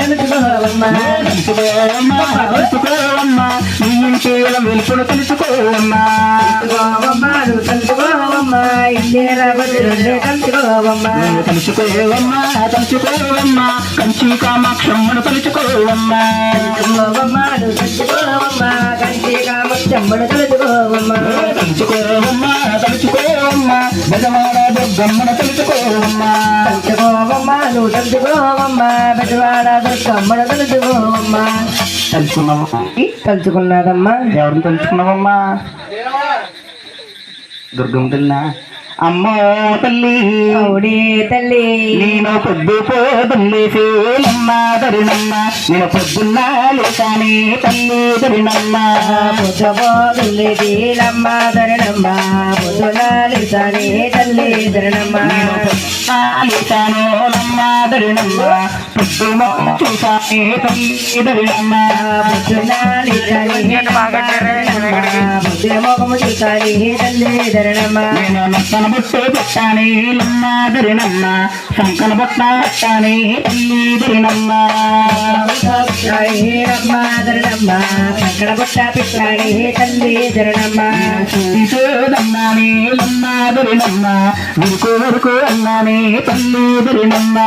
తెలుసుకోవమ్మా తెలుసుకోవమ్మా నీ ఇంటి వెలుపును తెలుసుకోవమ్మా తెలుసుకోవమ్మా ఇండియా తెలుసుకోవమ్మా తెలుసుకోవమ్మా తెలుసుకోవమ్మా కంచి కామాక్షమ్మను తెలుసుకోవమ్మా తెలుసుకోవమ్మా కంచి కామాక్షమ్మను తెలుసుకోవమ్మా తెలుసుకోవమ్మా తెలుసుకోవమ్మా బెజవాడ దుర్గమ్మను తెలుసుకోవమ్మా తెలుసుకోవమ్మా నువ్వు తెలుసుకోవమ్మా బెజవాడ దుర్గమ్మను తెలుసుకోవమ్మా తలుచుకున్నాదమ్మా ఎవరిని తెలుసుకున్నావమ్మా దుర్గం తల్లి అమ్మో తల్లి అవుడే తల్లి నేను పొద్దు పోదుల్లి ఫీలమ్మ దరినమ్మ నేను పొద్దున్న లేసాని తల్లి దరినమ్మ పొద్దుపోదుల్లి తీలమ్మ ధరణమ్మ పొద్దులాలిసాని తల్లి ధరణమ్మ లేసాను నమ్మ దరినమ్మ పొద్దు చూసాని తల్లి దరినమ్మ పొద్దులాలిసాని పొద్దుల మోకము చూసాని తల్లి ధరణమ్మ నేను బొట్టు పెట్టాని లమ్మ దరినమ్మ శంకన బొట్ట పెట్టాని తల్లి దరినమ్మ ధరణమ్మ కంకణ బొట్ట పెట్టాని తల్లి ధరణమ్మ చూదన్నాని లమ్మ దరినమ్మ విరుకు వరకు అన్నాని తల్లి దరినమ్మ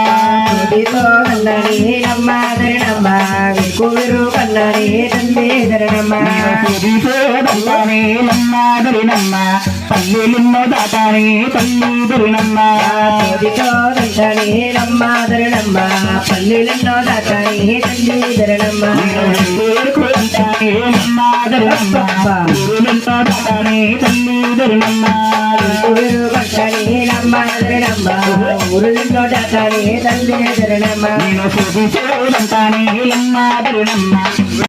అన్నాని నమ్మ ధరణమ్మ విరుకు విరు కన్నాని తల్లి ధరణమ్మ చూదన్నాని లమ్మ దరినమ్మ తల్లి నిన్నో దాటాని తల్లి దరినమ్మ నమ్మ ధరణమ్మ పల్లెలెన్నో దాటాని తల్లి ధరణమ్మ లమ్మ దరినమ్మ దాటాని తల్లి దరినమ్మ ఊరు పట్టాని నమ్మ ధరణమ్మ ఊరులెన్నో దాటాని తల్లి ధరణమ్మ నేను చూసి చూడంటాని లమ్మ దరినమ్మ